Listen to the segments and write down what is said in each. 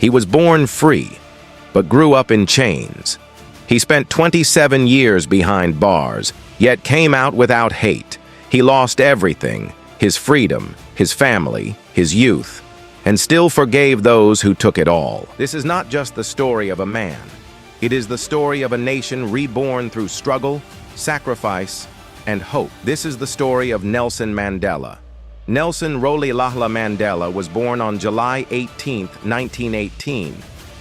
He was born free, but grew up in chains. He spent 27 years behind bars, yet came out without hate. He lost everything, his freedom, his family, his youth, and still forgave those who took it all. This is not just the story of a man. It is the story of a nation reborn through struggle, sacrifice, and hope. This is the story of Nelson Mandela. Nelson Rolihlahla Mandela was born on July 18, 1918,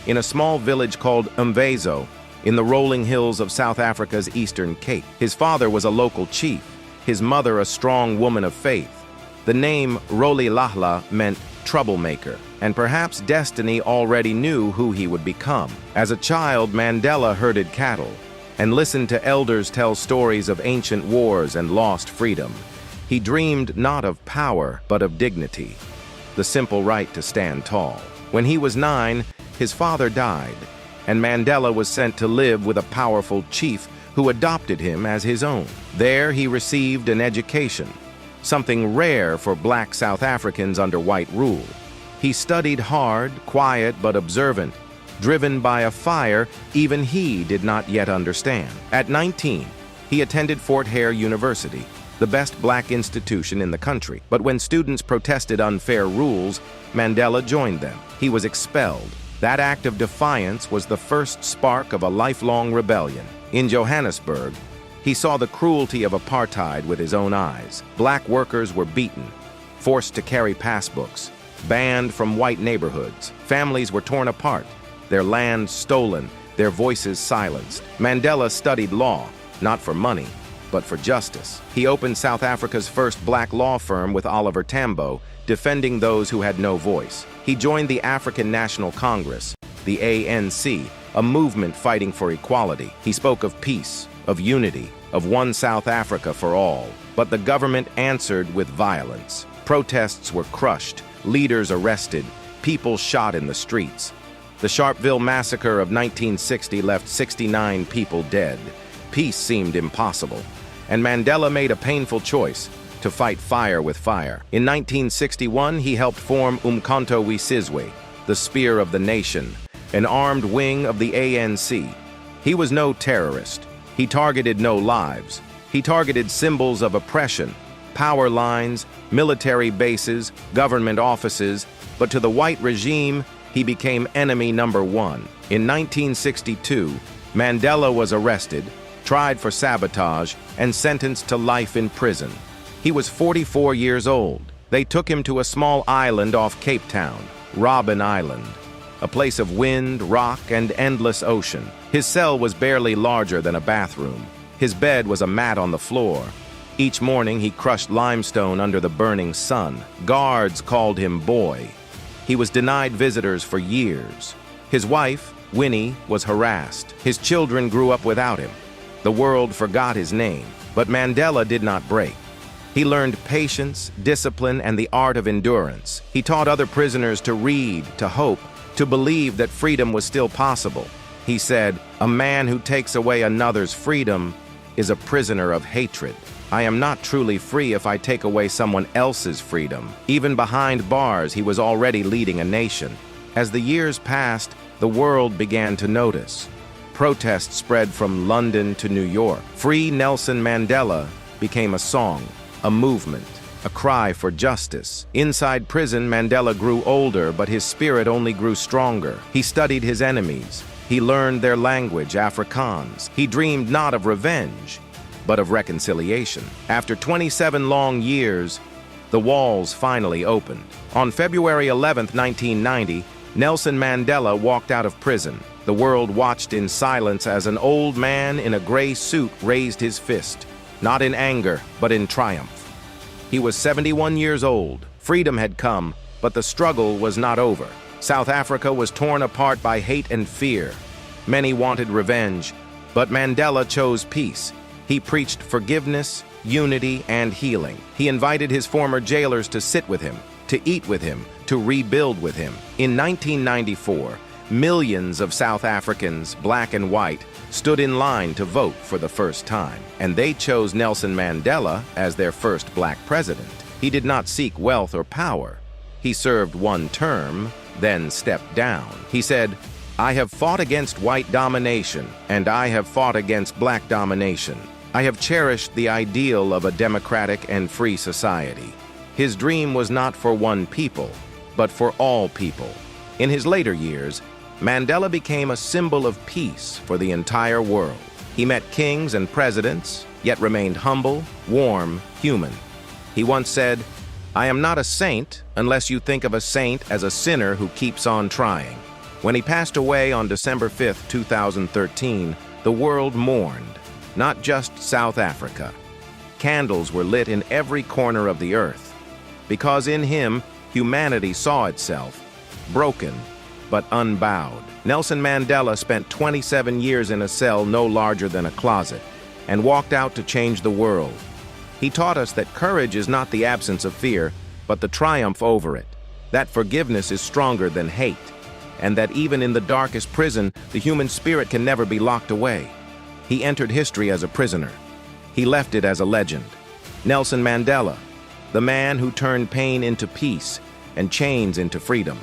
in a small village called Umvezo, in the rolling hills of South Africa's Eastern Cape. His father was a local chief, his mother a strong woman of faith. The name Rolihlahla meant troublemaker, and perhaps destiny already knew who he would become. As a child, Mandela herded cattle and listened to elders tell stories of ancient wars and lost freedom. He dreamed not of power, but of dignity, the simple right to stand tall. When he was 9, his father died, and Mandela was sent to live with a powerful chief who adopted him as his own. There he received an education, something rare for black South Africans under white rule. He studied hard, quiet, but observant, driven by a fire even he did not yet understand. At 19, he attended Fort Hare University, the best black institution in the country. But when students protested unfair rules, Mandela joined them. He was expelled. That act of defiance was the first spark of a lifelong rebellion. In Johannesburg, he saw the cruelty of apartheid with his own eyes. Black workers were beaten, forced to carry passbooks, banned from white neighborhoods. Families were torn apart, their land stolen, their voices silenced. Mandela studied law, not for money, but for justice. He opened South Africa's first black law firm with Oliver Tambo, defending those who had no voice. He joined the African National Congress, the ANC, a movement fighting for equality. He spoke of peace, of unity, of one South Africa for all. But the government answered with violence. Protests were crushed, leaders arrested, people shot in the streets. The Sharpeville Massacre of 1960 left 69 people dead. Peace seemed impossible, and Mandela made a painful choice: to fight fire with fire. In 1961, he helped form Umkhonto we Sizwe, the Spear of the Nation, an armed wing of the ANC. He was no terrorist. He targeted no lives. He targeted symbols of oppression, power lines, military bases, government offices, but to the white regime, he became enemy number one. In 1962, Mandela was arrested, tried for sabotage, and sentenced to life in prison. He was 44 years old. They took him to a small island off Cape Town, Robben Island, a place of wind, rock, and endless ocean. His cell was barely larger than a bathroom. His bed was a mat on the floor. Each morning he crushed limestone under the burning sun. Guards called him boy. He was denied visitors for years. His wife, Winnie, was harassed. His children grew up without him. The world forgot his name, but Mandela did not break. He learned patience, discipline, and the art of endurance. He taught other prisoners to read, to hope, to believe that freedom was still possible. He said, "A man who takes away another's freedom is a prisoner of hatred. I am not truly free if I take away someone else's freedom." Even behind bars, he was already leading a nation. As the years passed, the world began to notice. Protests spread from London to New York. Free Nelson Mandela became a song, a movement, a cry for justice. Inside prison, Mandela grew older, but his spirit only grew stronger. He studied his enemies. He learned their language, Afrikaans. He dreamed not of revenge, but of reconciliation. After 27 long years, the walls finally opened. On February 11, 1990, Nelson Mandela walked out of prison. The world watched in silence as an old man in a gray suit raised his fist, not in anger, but in triumph. He was 71 years old. Freedom had come, but the struggle was not over. South Africa was torn apart by hate and fear. Many wanted revenge, but Mandela chose peace. He preached forgiveness, unity, and healing. He invited his former jailers to sit with him, to eat with him, to rebuild with him. In 1994, millions of South Africans, black and white, stood in line to vote for the first time, and they chose Nelson Mandela as their first black president. He did not seek wealth or power. He served one term, then stepped down. He said, "I have fought against white domination, and I have fought against black domination. I have cherished the ideal of a democratic and free society." His dream was not for one people, but for all people. In his later years, Mandela became a symbol of peace for the entire world. He met kings and presidents, yet remained humble, warm, human. He once said, "I am not a saint unless you think of a saint as a sinner who keeps on trying." When he passed away on December 5, 2013, the world mourned, not just South Africa. Candles were lit in every corner of the earth, because in him, humanity saw itself, broken but unbowed. Nelson Mandela spent 27 years in a cell no larger than a closet, and walked out to change the world. He taught us that courage is not the absence of fear, but the triumph over it, that forgiveness is stronger than hate, and that even in the darkest prison, the human spirit can never be locked away. He entered history as a prisoner. He left it as a legend. Nelson Mandela, the man who turned pain into peace and chains into freedom.